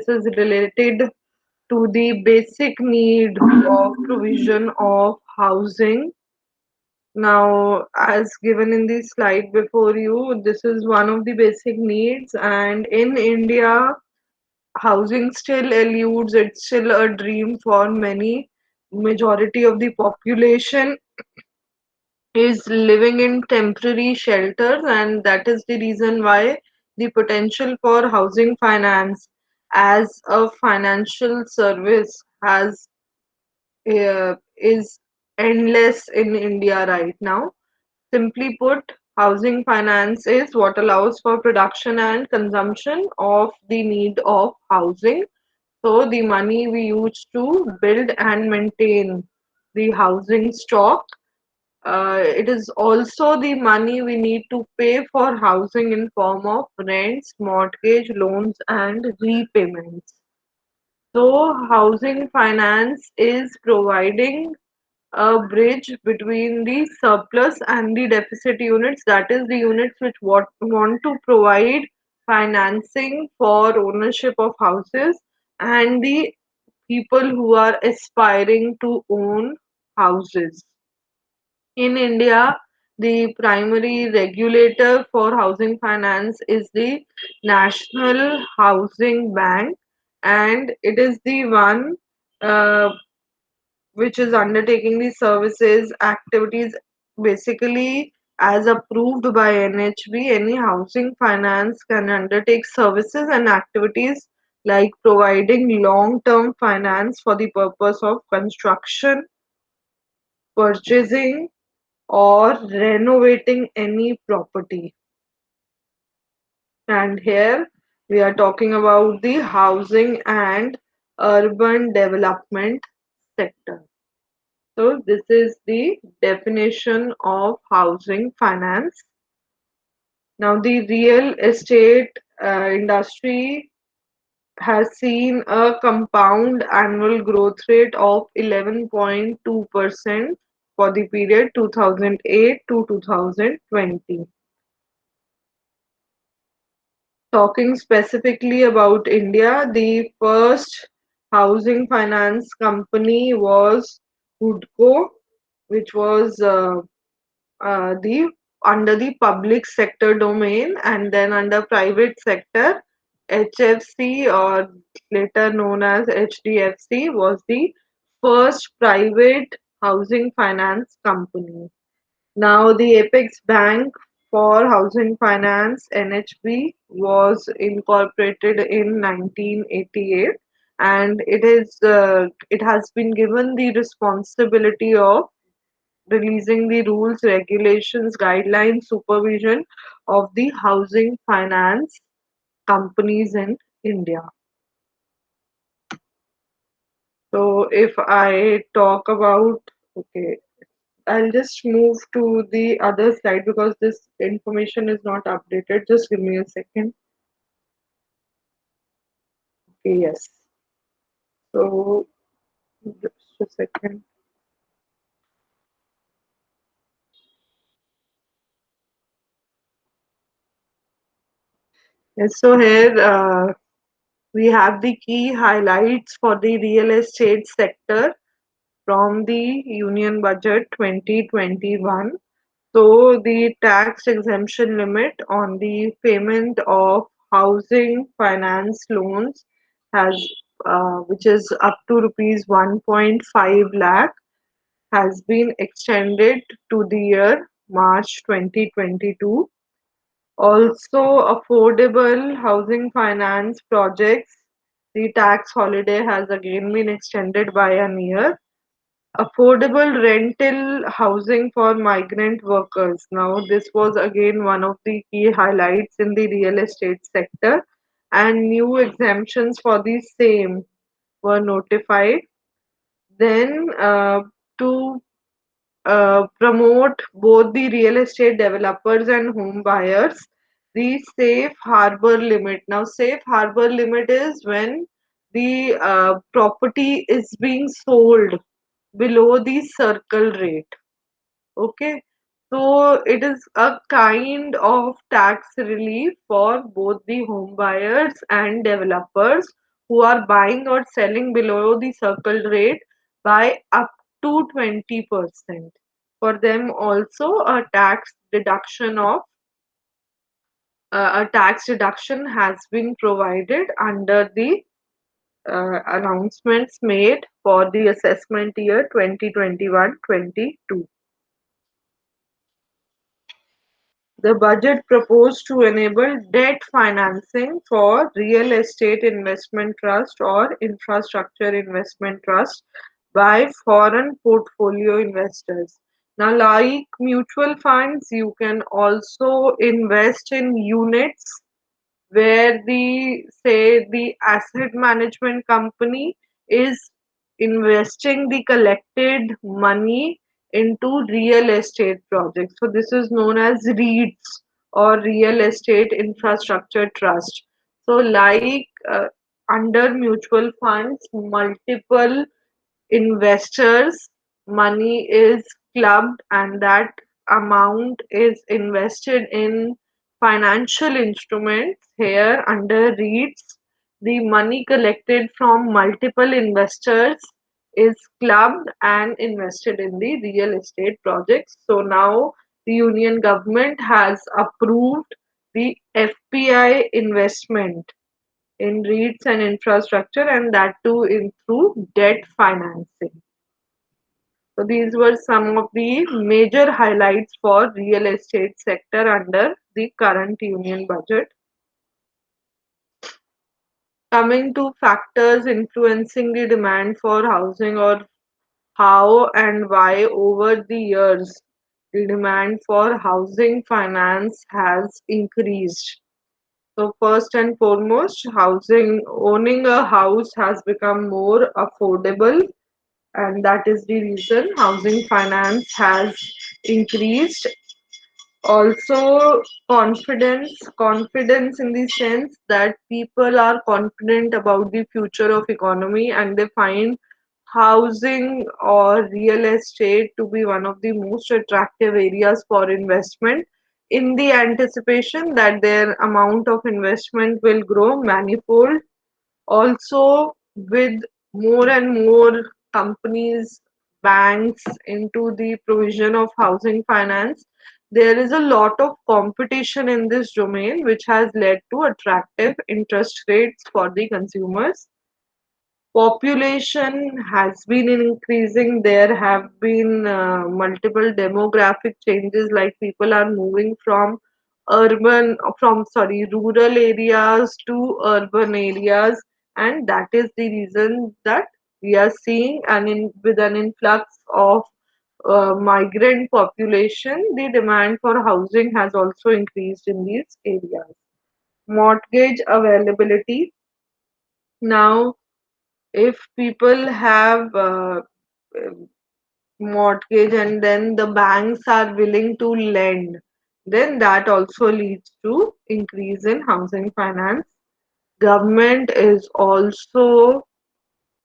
is related to the basic need of provision of housing. Now, as given in the slide before you, this is one of the basic needs, and in India, housing still eludes, it's still a dream for many. Majority of the population is living in temporary shelters, and that is the reason why the potential for housing finance as a financial service has is endless in India right now. Simply put, housing finance is what allows for production and consumption of the need of housing. So the money we use to build and maintain the housing stock, it is also the money we need to pay for housing in form of rents, mortgage, loans, and repayments. So housing finance is providing a bridge between the surplus and the deficit units, that is the units which want to provide financing for ownership of houses, and the people who are aspiring to own houses. In India, the primary regulator for housing finance is the National Housing Bank, and it is the one uh, which is undertaking the services activities basically as approved by NHB. Any housing finance can undertake services and activities like providing long term finance for the purpose of construction, purchasing, or renovating any property. And here we are talking about the housing and urban development sector. So this is the definition of housing finance. Now the real estate industry has seen a compound annual growth rate of 11.2% for the period 2008 to 2020. Talking specifically about India, the first housing finance company was Hudco, which was the under the public sector domain, and then under private sector, HFC, or later known as HDFC, was the first private housing finance company. Now the Apex Bank for Housing Finance, NHB, was incorporated in 1988, and it has been given the responsibility of releasing the rules, regulations, guidelines, supervision of the housing finance companies in India. So if I talk about, okay, I'll just move to the other slide because this information is not updated. Just give me a second. Okay, yes. So just a second. Yes, so here we have the key highlights for the real estate sector from the Union Budget 2021. So the tax exemption limit on the payment of housing finance loans has, which is up to rupees 1.5 lakh, has been extended to the year March 2022. Also, affordable housing finance projects, the tax holiday has again been extended by a year. Affordable rental housing for migrant workers. Now, this was again one of the key highlights in the real estate sector, and new exemptions for the same were notified. Then, to promote both the real estate developers and home buyers, the safe harbor limit. Now, safe harbor limit is when the property is being sold below the circle rate. Okay, so it is a kind of tax relief for both the home buyers and developers who are buying or selling below the circle rate by up to 20%. For them also a tax deduction has been provided under the announcements made for the assessment year 2021-22. The budget proposed to enable debt financing for real estate investment trust or infrastructure investment trust by foreign portfolio investors. Now, like mutual funds, you can also invest in units where the asset management company is investing the collected money into real estate projects. So this is known as REITs or real estate infrastructure trust. So like under mutual funds, multiple investors' money is clubbed and that amount is invested in financial instruments. Here, under REITs, the money collected from multiple investors is clubbed and invested in the real estate projects. So now the union government has approved the FPI investment in REITs and infrastructure, and that too in through debt financing. So these were some of the major highlights for real estate sector under the current union budget. Coming to factors influencing the demand for housing, or how and why over the years the demand for housing finance has increased. So first and foremost, owning a house has become more affordable, and that is the reason housing finance has increased. Also, confidence in the sense that people are confident about the future of economy and they find housing or real estate to be one of the most attractive areas for investment, in the anticipation that their amount of investment will grow manifold. Also, with more and more companies, banks into the provision of housing finance, there is a lot of competition in this domain, which has led to attractive interest rates for the consumers. Population has been increasing. There have been multiple demographic changes, like people are moving rural areas to urban areas, and that is the reason that we are seeing with an influx of migrant population, the demand for housing has also increased in these areas. Mortgage availability. Now, if people have mortgage and then the banks are willing to lend, then that also leads to increase in housing finance. Government is also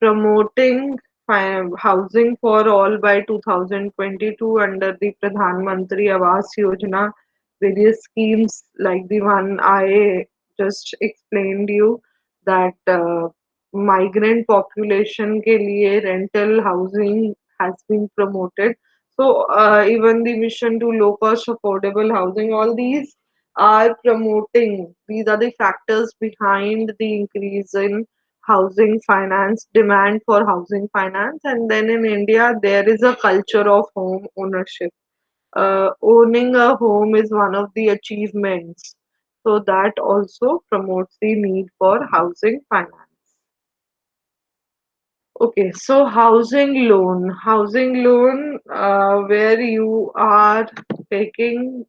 promoting housing for all by 2022 under the Pradhan Mantri Awas Yojana. Various schemes like the one I just explained you, that migrant population के लिए rental housing has been promoted. So even the mission to low cost affordable housing, all these are promoting. These are the factors behind the increase in housing finance, demand for housing finance. And then in India, there is a culture of home ownership. Owning a home is one of the achievements. So that also promotes the need for housing finance. Okay, so housing loan, where you are taking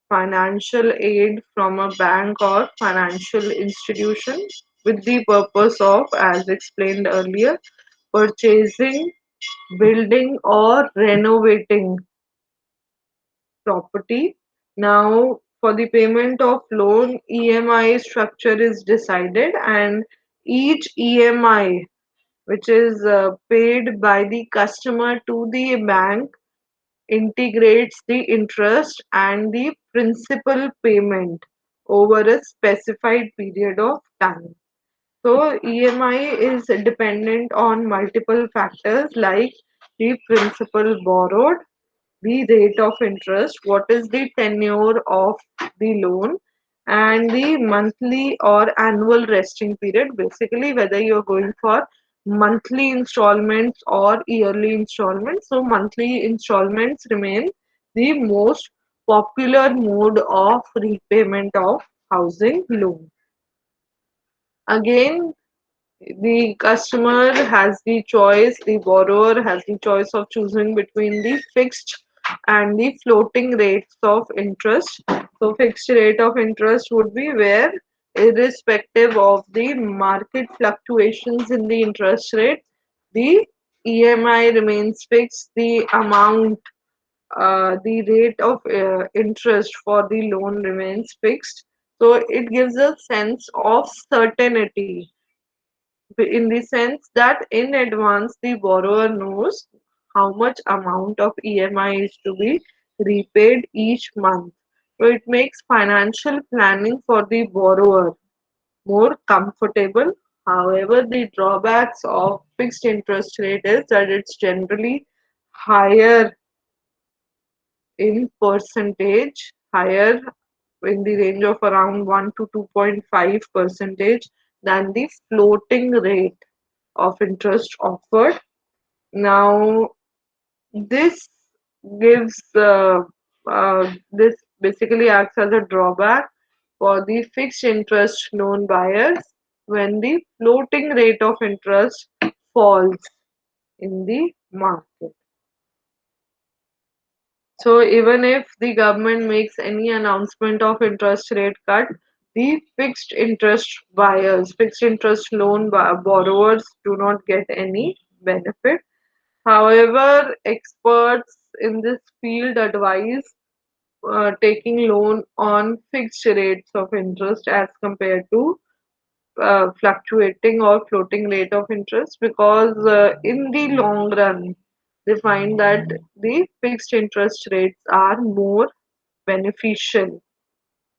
financial aid from a bank or financial institution with the purpose of, as explained earlier, purchasing, building, or renovating property. Now, for the payment of loan, EMI structure is decided, and each EMI which is paid by the customer to the bank integrates the interest and the principal payment over a specified period of time. So EMI is dependent on multiple factors like the principal borrowed, the rate of interest, what is the tenure of the loan, and the monthly or annual resting period. Basically, whether you're going for monthly installments or yearly installments. So, monthly installments remain the most popular mode of repayment of housing loan. Again, the customer has the choice, the borrower has the choice of choosing between the fixed and the floating rates of interest. So, fixed rate of interest would be where, irrespective of the market fluctuations in the interest rate, the EMI remains fixed, the rate of interest for the loan remains fixed. So, it gives a sense of certainty in the sense that in advance the borrower knows how much amount of EMI is to be repaid each month. So it makes financial planning for the borrower more comfortable. However, the drawbacks of fixed interest rate is that it's generally higher in percentage, higher in the range of around 1 to 2.5 percentage than the floating rate of interest offered. Now, this this basically acts as a drawback for the fixed interest loan buyers when the floating rate of interest falls in the market. So even if the government makes any announcement of interest rate cut, the fixed interest buyers, fixed interest loan borrowers do not get any benefit. However, experts in this field advise taking loan on fixed rates of interest as compared to fluctuating or floating rate of interest because in the long run they find that the fixed interest rates are more beneficial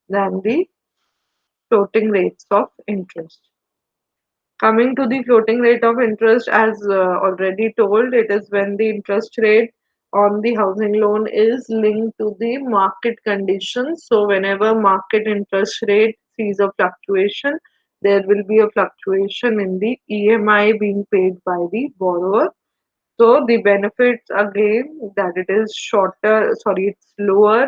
than the floating rates of interest. Coming to the floating rate of interest, as already told, it is when the interest rate on the housing loan is linked to the market conditions. So, whenever market interest rate sees a fluctuation, there will be a fluctuation in the EMI being paid by the borrower. So, the benefits again that it is it's lower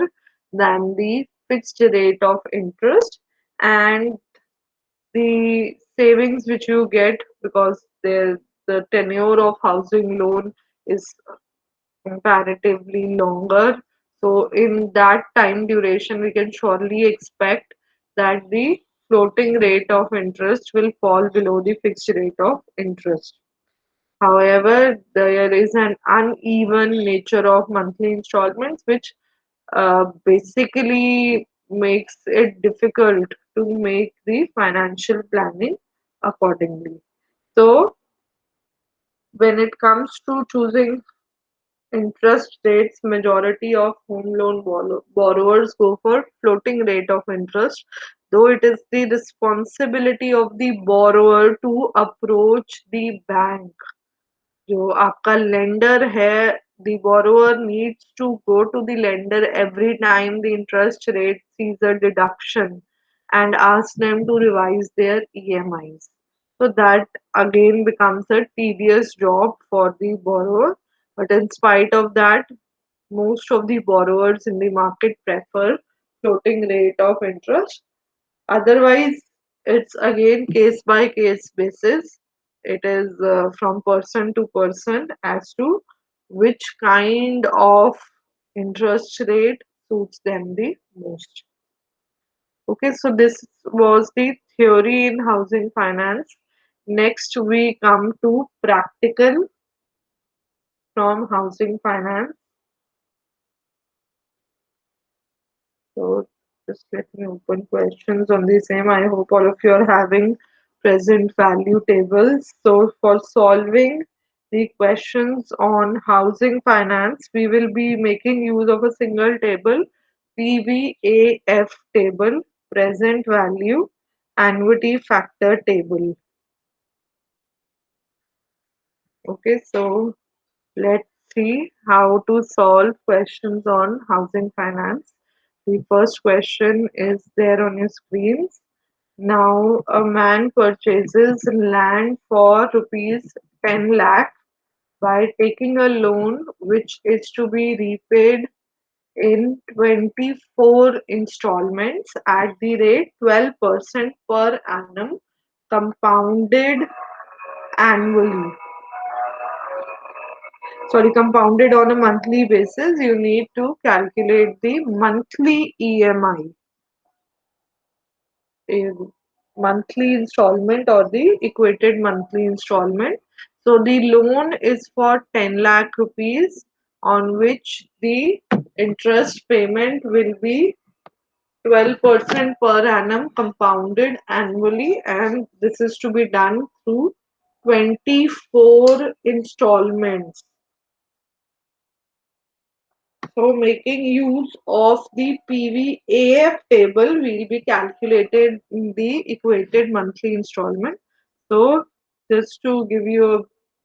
than the fixed rate of interest, and the savings which you get because the tenure of housing loan is comparatively longer. So in that time duration, we can surely expect that the floating rate of interest will fall below the fixed rate of interest. However, there is an uneven nature of monthly installments, which basically makes it difficult to make the financial planning accordingly. So, when it comes to choosing interest rates, majority of home loan borrowers go for floating rate of interest, though it is the responsibility of the borrower to approach the bank. जो आपका lender है, the borrower needs to go to the lender every time the interest rate sees a deduction and ask them to revise their EMIs. So that again becomes a tedious job for the borrower. But in spite of that, most of the borrowers in the market prefer floating rate of interest. Otherwise, it's again case by case basis. It is from person to person as to which kind of interest rate suits them the most. Okay, so this was the theory in housing finance. Next, we come to practical from housing finance. So just let me open questions on the same. I hope all of you are having present value tables. So for solving the questions on housing finance, we will be making use of a single table, PVAF table, present value, annuity factor table. Okay, so let's see how to solve questions on housing finance. The first question is there on your screens. Now, a man purchases land for rupees 10 lakh by taking a loan which is to be repaid in 24 installments at the rate 12% per annum, compounded annually. Sorry, compounded on a monthly basis. You need to calculate the monthly EMI, a monthly installment or the equated monthly installment. So the loan is for 10 lakh rupees, on which the interest payment will be 12% per annum compounded annually, and this is to be done through 24 installments. So making use of the PVAF table, we'll be calculated the equated monthly installment. So just to give you a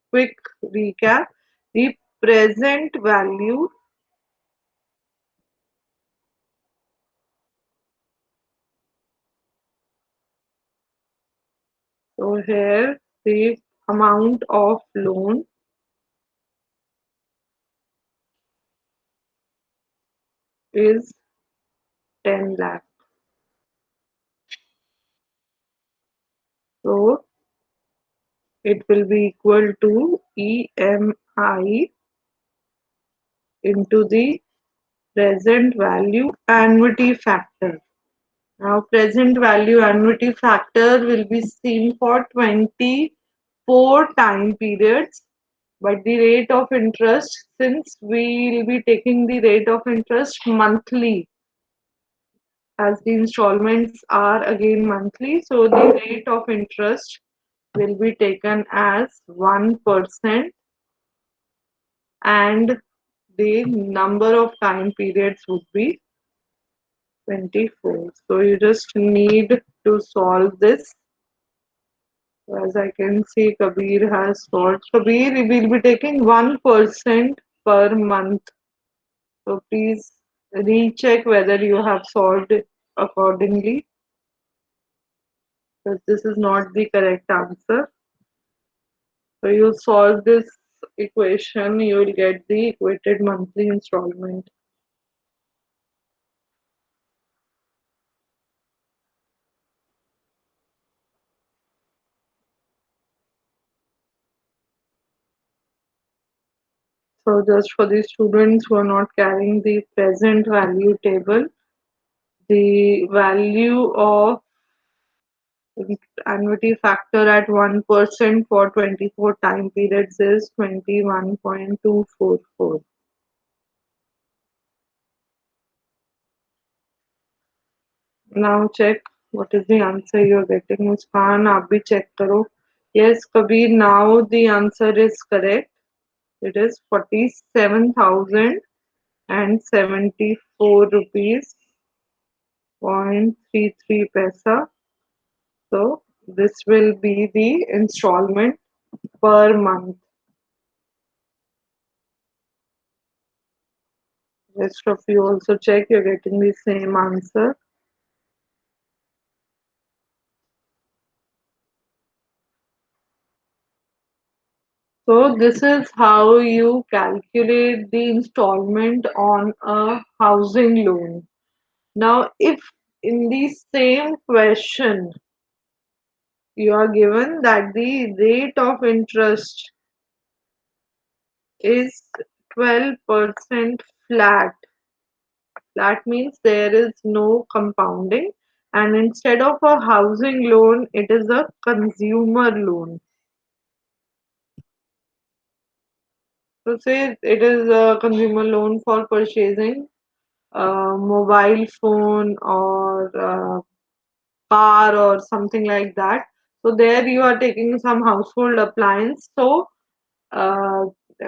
quick recap, the present value, so here the amount of loan is 10 lakh. So it will be equal to EMI into the present value annuity factor. Now, present value annuity factor will be seen for 24 time periods, but the rate of interest, since we will be taking the rate of interest monthly, as the installments are again monthly, so the rate of interest will be taken as 1%, and the number of time periods would be 24. So you just need to solve this. As I can see, Kabir has solved. Kabir, we will be taking 1% per month. So please recheck whether you have solved it accordingly, because this is not the correct answer. So you solve this equation, you will get the equated monthly installment. So just for the students who are not carrying the present value table, the value of annuity factor at 1% for 24 time periods is 21.244. Now check what is the answer you're getting. Muskan, आप भी check करो. Yes, Kabir, now the answer is correct. It is 47,074 rupees point 33 paisa. So this will be the installment per month. Rest of you also check, you're getting the same answer. So this is how you calculate the installment on a housing loan. Now, if in the same question you are given that the rate of interest is 12% flat, that means there is no compounding, and instead of a housing loan, it is a consumer loan. So say it is a consumer loan for purchasing a mobile phone or a car or something like that. So there you are taking some household appliance. So uh,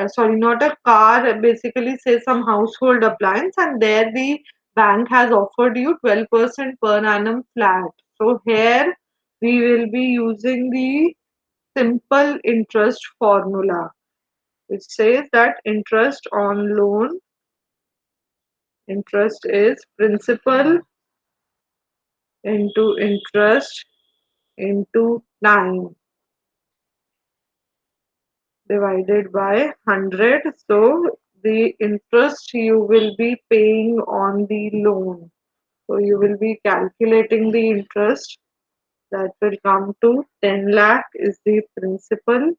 sorry, not a car, basically say some household appliance, and there the bank has offered you 12% per annum flat. So here we will be using the simple interest formula. which says that interest on loan, interest is principal into interest into time divided by 100. So the interest you will be paying on the loan. So you will be calculating the interest that will come to 10 lakh is the principal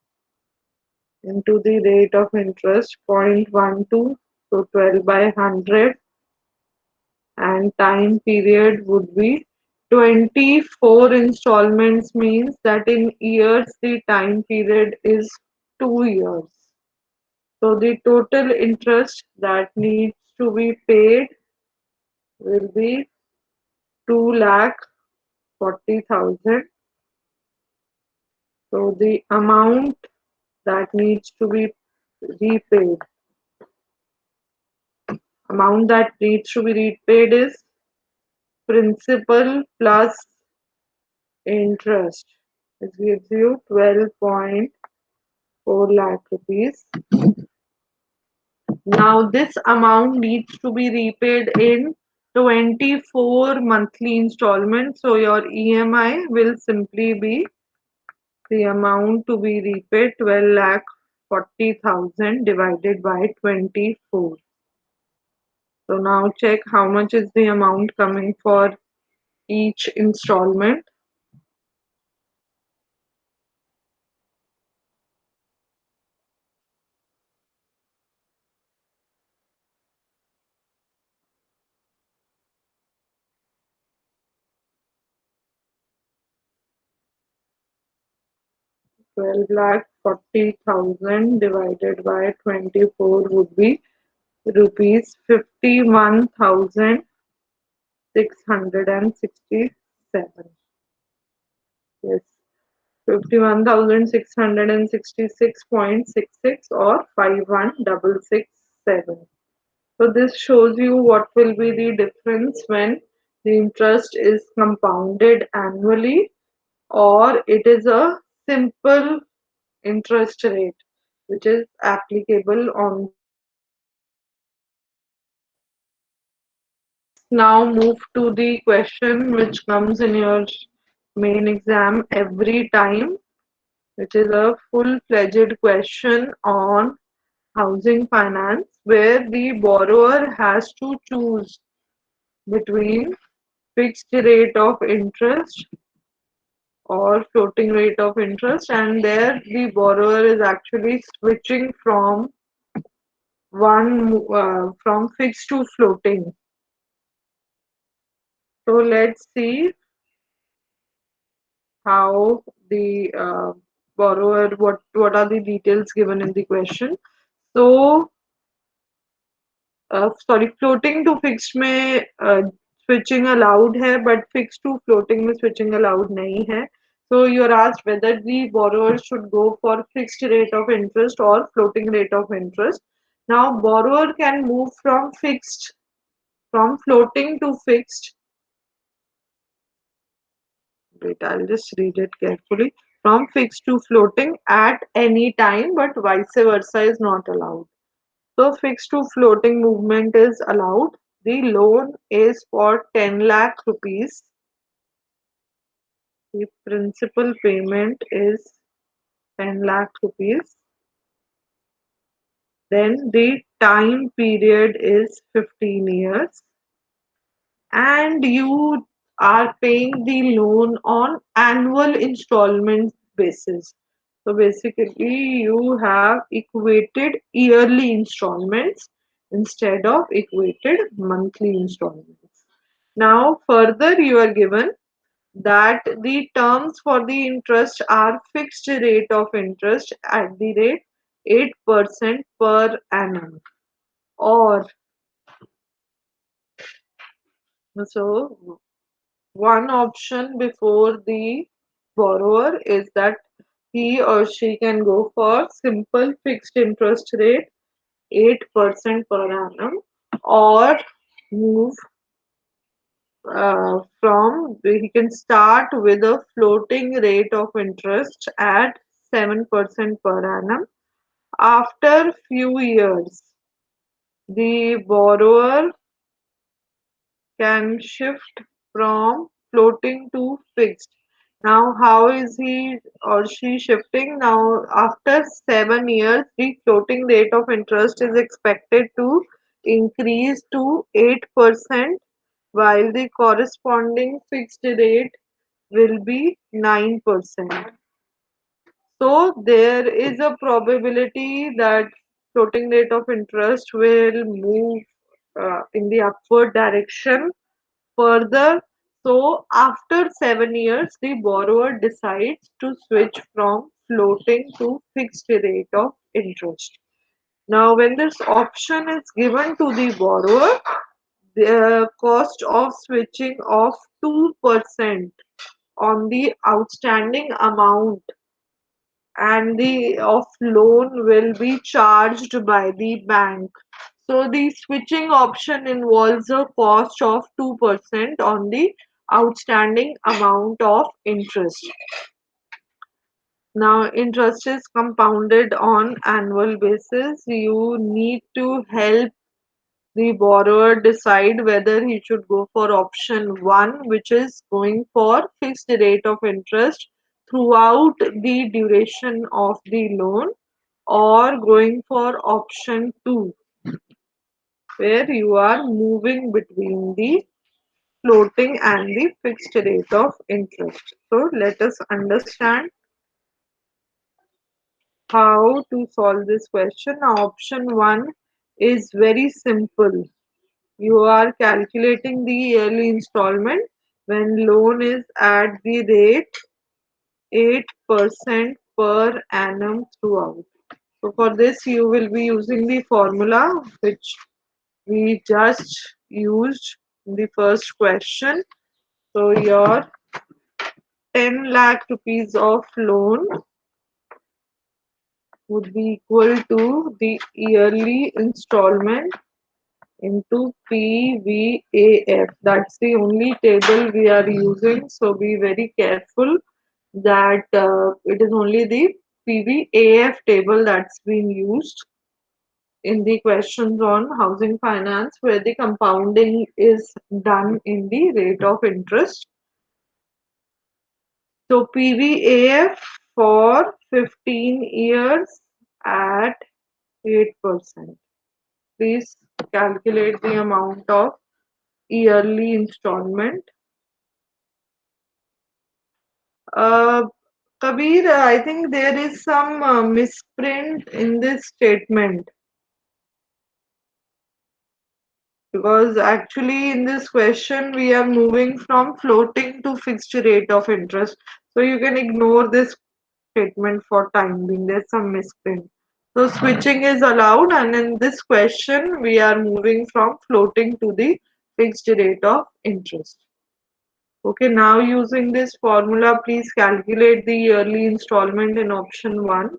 into the rate of interest 0.12, so 12 by 100, and time period would be 24 installments, means that in years the time period is 2 years. So the total interest that needs to be paid will be 2 lakh 40,000. So the amount that needs to be repaid, amount that needs to be repaid is principal plus interest. It gives you 12.4 lakh rupees. Now this amount needs to be repaid in 24 monthly installments. So your EMI will simply be the amount to be repaid 12 lakh 40,000 divided by 24. So now check how much is the amount coming for each installment. 12 lakh 40,000 divided by 24 would be rupees 51,667. Yes, 51,666.66 or 51,667. So this shows you what will be the difference when the interest is compounded annually or it is a simple interest rate which is applicable on the loan. Let's now move to the question which comes in your main exam every time, which is a full-fledged question on housing finance where the borrower has to choose between fixed rate of interest or floating rate of interest, and there the borrower is actually switching from fixed to floating. So let's see how the borrower, what are the details given in the question. So sorry, floating to fixed में switching allowed है, but fixed to floating में switching allowed नहीं है. So you're asked whether the borrower should go for fixed rate of interest or floating rate of interest. Now borrower can move from floating to fixed. Wait, I'll just read it carefully. From fixed to floating at any time, but vice versa is not allowed. So fixed to floating movement is allowed. The loan is for 10 lakh rupees. The principal payment is 10 lakh rupees. Then the time period is 15 years. And you are paying the loan on annual installment basis. So basically, you have equated yearly installments instead of equated monthly installments. Now, further, you are given that the terms for the interest are fixed rate of interest at the rate 8% per annum, or so one option before the borrower is that he or she can go for simple fixed interest rate 8% per annum, or move from he can start with a floating rate of interest at 7% per annum After few years, the borrower can shift from floating to fixed. Now, how is he or she shifting? Now, after 7 years, the floating rate of interest is expected to increase to 8%, while the corresponding fixed rate will be 9%. So, there is a probability that floating rate of interest will move in the upward direction further. So after 7 years, the borrower decides to switch from floating to fixed rate of interest. Now, when this option is given to the borrower, the cost of switching of 2% on the outstanding amount and the of loan will be charged by the bank. So the switching option involves a cost of 2% on the outstanding amount of interest. Now interest is compounded on annual basis. You need to help the borrower decide whether he should go for option 1, which is going for fixed rate of interest throughout the duration of the loan, or going for option 2, where you are moving between the floating and the fixed rate of interest. So let us understand how to solve this question. Now option 1 is very simple. You are calculating the yearly installment when loan is at the rate 8% per annum throughout. So for this you will be using the formula which we just used in the first question. So your 10 lakh rupees of loan would be equal to the yearly installment into PVAF. That's the only table we are using. So be very careful that it is only the PVAF table that's been used in the questions on housing finance, where the compounding is done in the rate of interest. So PVAF for 15 years at 8%. Please calculate the amount of yearly installment. Uh, Kabir, I think there is some misprint in this statement, because actually in this question we are moving from floating to fixed rate of interest. So you can ignore this statement for time being. There's some misprint. So switching is allowed, and in this question we are moving from floating to the fixed rate of interest. Okay, now using this formula, please calculate the yearly installment in option 1.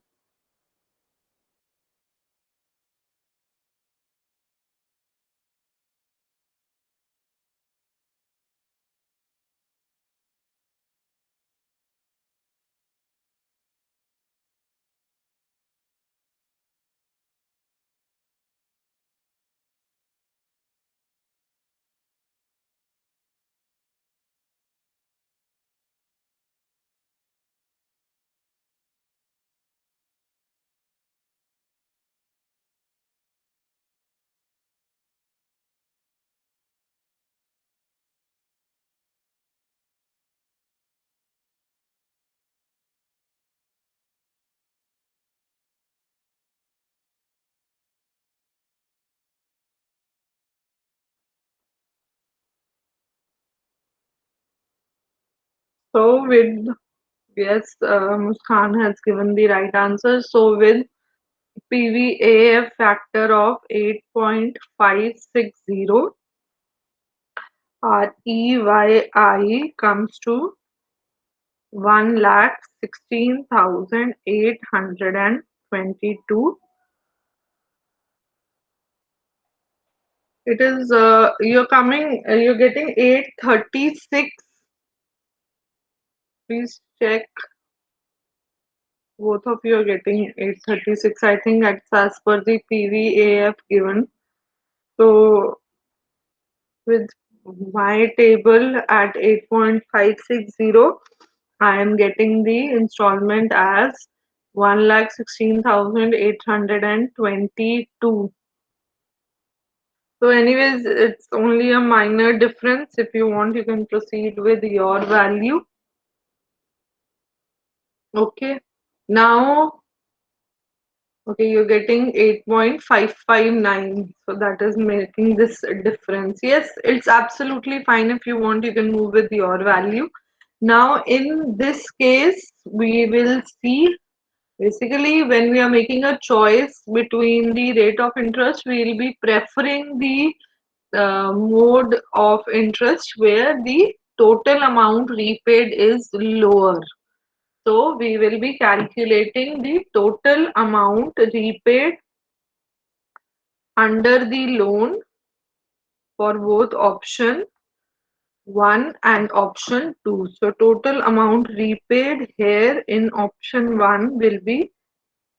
So with, yes, Muskan has given the right answer. So with PVAF factor of 8.560, our EYI comes to 1,16,822. It is you're getting 836. Please check. Both of you are getting 836. I think that's as per the PVAF given. So with my table at 8.560, I am getting the installment as 1,16,822. So anyways, it's only a minor difference. If you want, you can proceed with your value. Okay. Now, okay, you're getting 8.559. So that is making this difference. Yes, it's absolutely fine. If you want, you can move with your value. Now, in this case, we will see basically when we are making a choice between the rate of interest, we will be preferring the mode of interest where the total amount repaid is lower. So we will be calculating the total amount repaid under the loan for both option 1 and option 2. So total amount repaid here in option 1 will be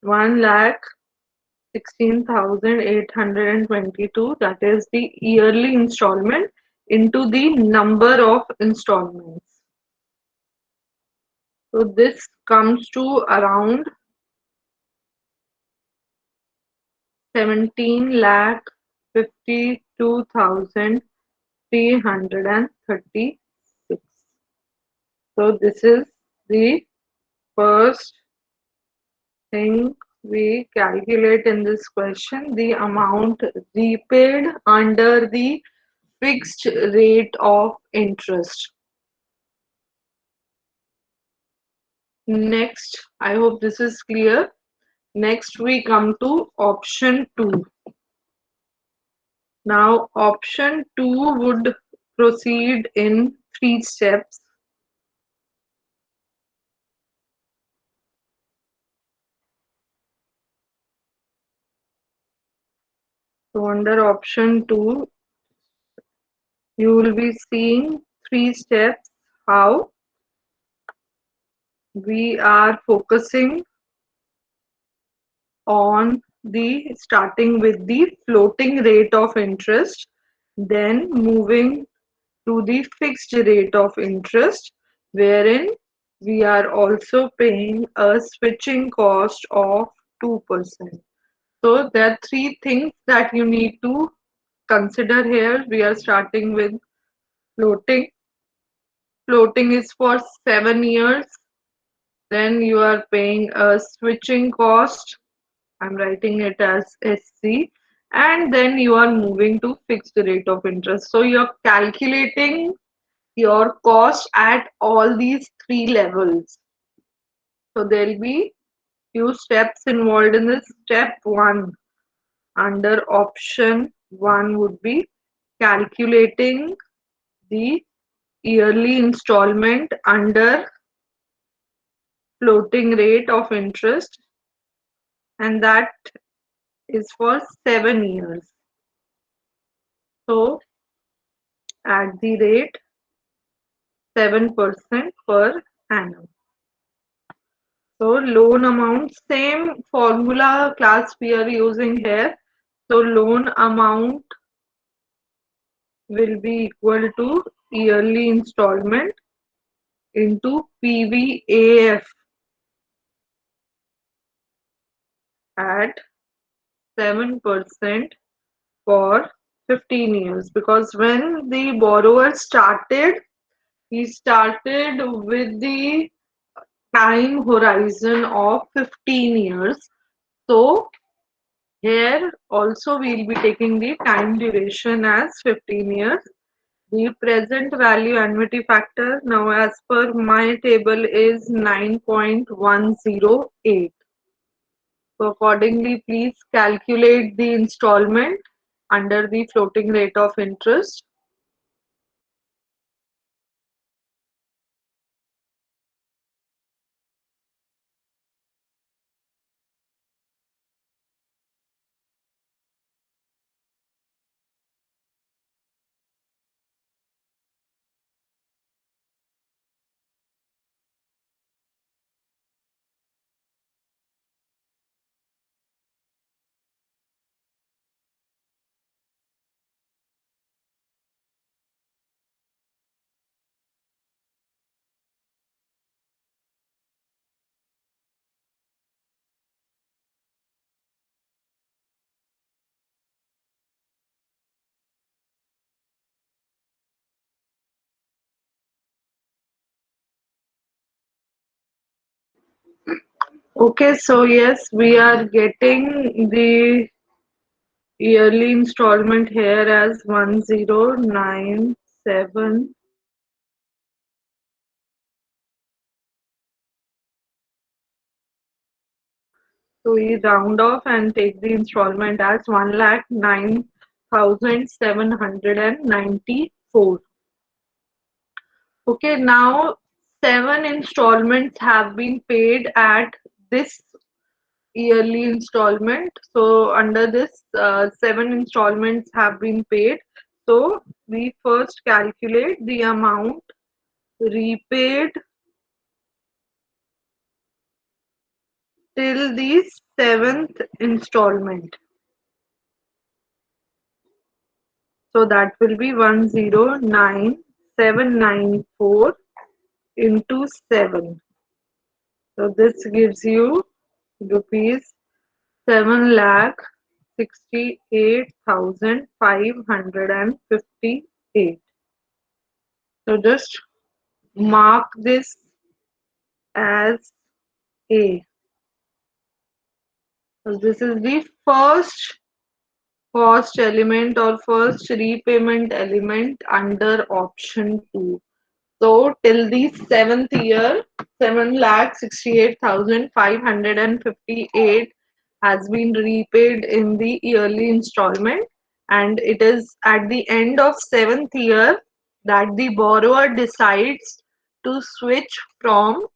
1,16,822. That is the yearly installment into the number of installments. So this comes to around 17,52,336. So this is the first thing we calculate in this question, the amount repaid under the fixed rate of interest. Next, I hope this is clear. Next, we come to option 2. Now, option 2 would proceed in 3 steps. So, under option 2, you will be seeing 3 steps how we are focusing on the starting with the floating rate of interest, then moving to the fixed rate of interest, wherein we are also paying a switching cost of 2%. So there are three things that you need to consider here. We are starting with floating. Floating is for 7 years. Then you are paying a switching cost. I'm writing it as SC. And then you are moving to fixed rate of interest. So you're calculating your cost at all these three levels. So there'll be few steps involved in this. Step 1 under option 1 would be calculating the yearly installment under floating rate of interest, and that is for 7 years. So at the rate 7% per annum. So loan amount, same formula class we are using here. So loan amount will be equal to yearly installment into PVAF at 7% for 15 years, because when the borrower started, he started with the time horizon of 15 years. So here also we'll be taking the time duration as 15 years. The present value annuity factor now as per my table is 9.108. So accordingly, please calculate the installment under the floating rate of interest. Okay, so yes, we are getting the yearly installment here as 1097. So we round off and take the installment as 1,09,794. Okay, now seven installments have been paid at this yearly installment. So under this, seven installments have been paid. So we first calculate the amount repaid till the seventh installment. So that will be 109794 into 7. So this gives you rupees 7,68,558. So just mark this as A. So this is the first cost element or first repayment element under option 2. So till the seventh year, 7,68,558 has been repaid in the yearly installment, and it is at the end of seventh year that the borrower decides to switch from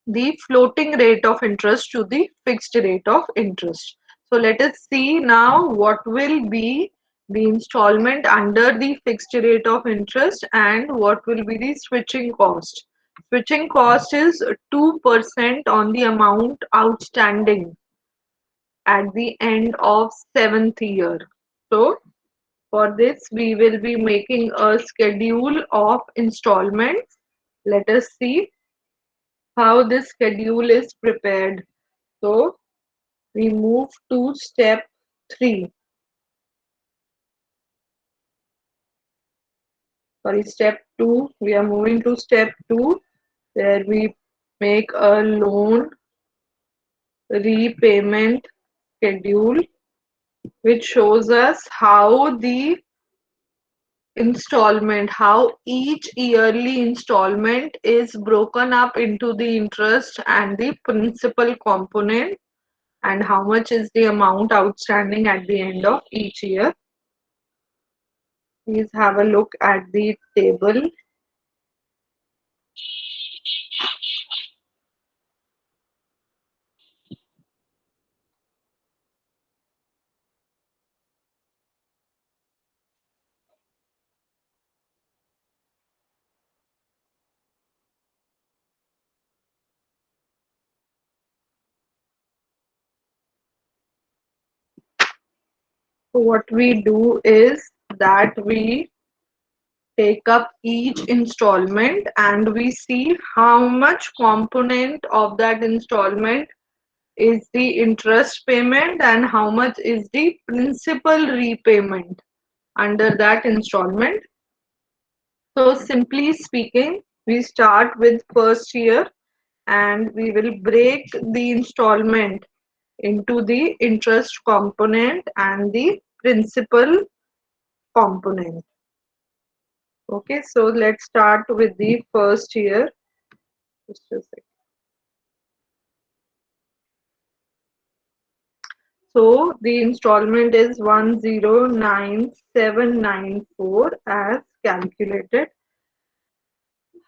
the floating rate of interest to the fixed rate of interest. So let us see now what will be the installment under the fixed rate of interest and what will be the switching cost. Switching cost is 2% on the amount outstanding at the end of seventh year. So for this we will be making a schedule of installments. Let us see how this schedule is prepared. So we move to step 3. Sorry, step 2. We are moving to step 2 where we make a loan repayment schedule which shows us how the installment, how each yearly installment is broken up into the interest and the principal component and how much is the amount outstanding at the end of each year. Please have a look at the table. So what we do is that we take up each installment and we see how much component of that installment is the interest payment and how much is the principal repayment under that installment. So simply speaking, we start with first year and we will break the installment into the interest component and the principal component. Okay, so let's start with the first year. Just a sec. So the installment is 109794 as calculated.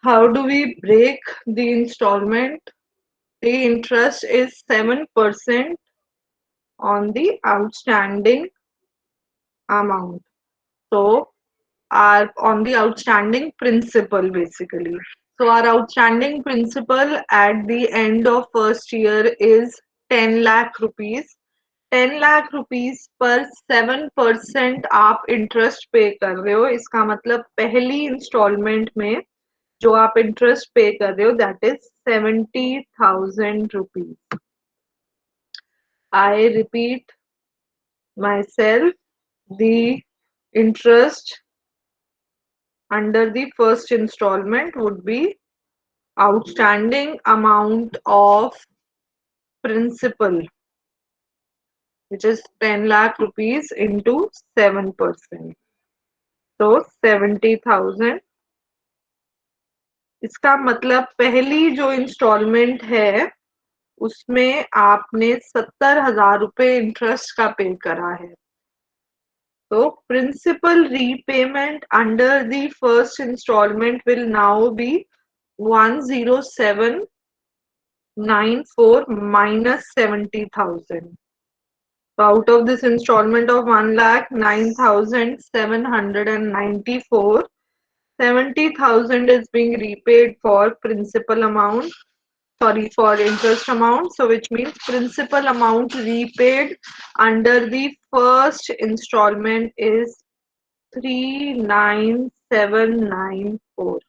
How do we break the installment? The interest is 7% on the outstanding amount. So our on the outstanding principal basically. So our outstanding principal at the end of first year is 10 lakh rupees. 10 lakh rupees पर 7% आप interest पे कर रहे हो इसका मतलब पहली instalment में जो आप इंटरेस्ट पे कर रहे हो that is 70,000 rupees. I repeat myself, the interest under the first installment would be outstanding amount of principal, which is 10 lakh rupees into 7%. So 70,000. इसका मतलब पहली जो इंस्टॉलमेंट है उसमें आपने 70,000 रुपए इंटरेस्ट का पे करा है. So principal repayment under the first installment will now be 10794 minus 70,000. So out of this installment of 1,09,794, 70,000 is being repaid for principal amount, sorry, for interest amount. So which means principal amount repaid under the first installment is 39794.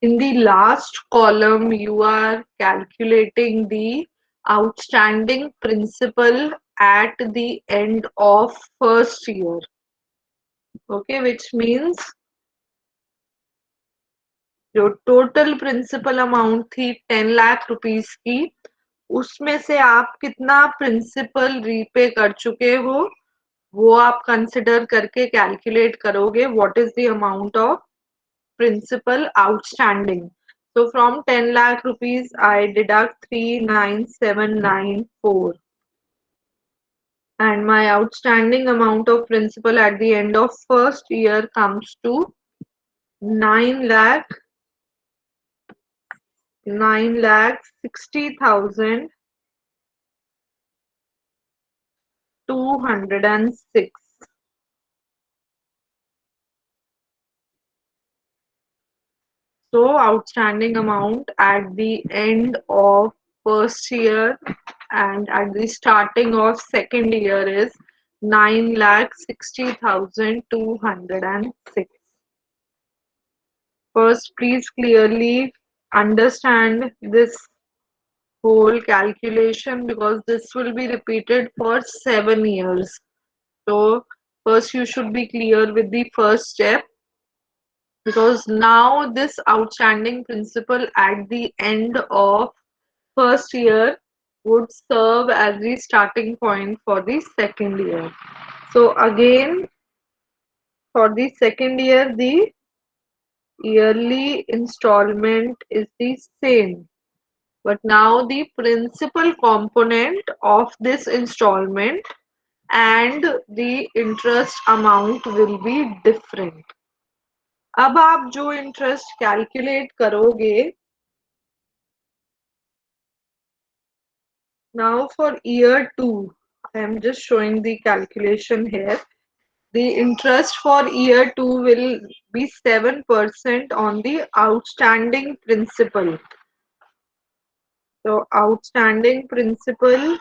In the last column, you are calculating the outstanding principal at the end of first year. Okay, which means जो total principal amount थी 10 lakh rupees की, उसमें से आप कितना principal repay कर चुके हो वो आप कंसिडर करके कैलकुलेट करोगे what is the amount of principal outstanding. So from 10 lakh rupees, I deduct 39794. And my outstanding amount of principal at the end of first year comes to 9 lakh 9,60,206. So outstanding amount at the end of first year and at the starting of second year is 9,60,206. First, please clearly understand this whole calculation because this will be repeated for 7 years. So first you should be clear with the first step because now this outstanding principal at the end of first year would serve as the starting point for the second year. So again, for the second year, the yearly installment is the same. But now the principal component of this installment and the interest amount will be different. अब आप जो interest calculate करोगे, now for year 2, I am just showing the calculation here. The interest for year 2 will be 7% on the outstanding principal. So outstanding principal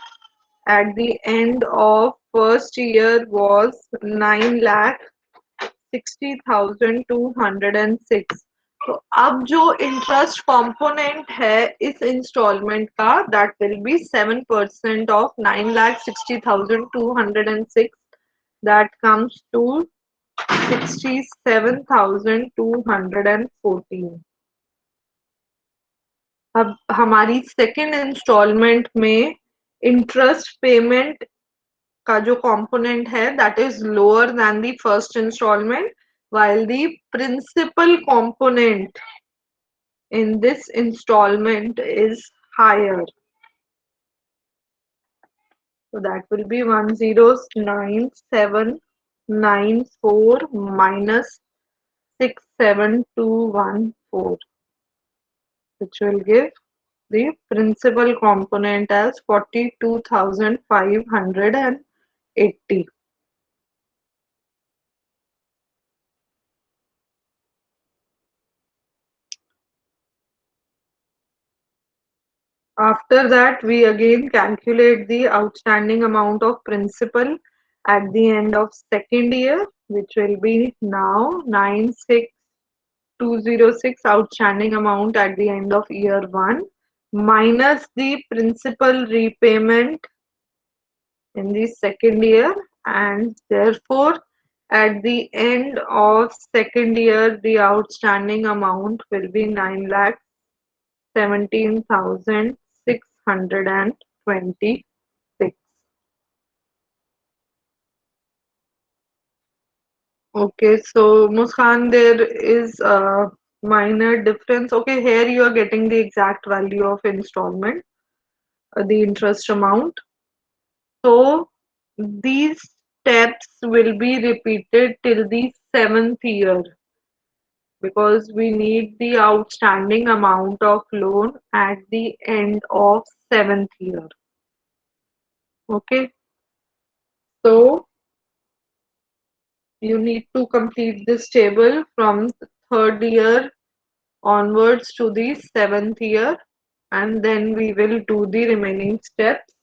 at the end of first year was 9,60,206. तो अब जो interest component है इस installment का that will be 7% of 9,60,206. That comes to 67,214. अब हमारी second installment में interest payment का जो कंपोनेंट है that is lower than the first installment while the principal component in this installment is higher. So that will be 109,794 minus 67,214, which will give the principal component as 42,580. After that, we again calculate the outstanding amount of principal at the end of second year, which will be now 96,206 outstanding amount at the end of year 1 minus the principal repayment in the second year, and therefore at the end of second year the outstanding amount will be 9,17,600. 626. Okay, so Muskan, there is a minor difference. Okay, here you are getting the exact value of installment, the interest amount. So these steps will be repeated till the seventh year because we need the outstanding amount of loan at the end of seventh year. Okay, so you need to complete this table from the third year onwards to the seventh year, and then we will do the remaining steps.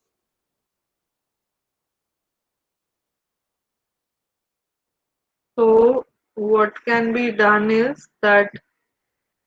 So what can be done is that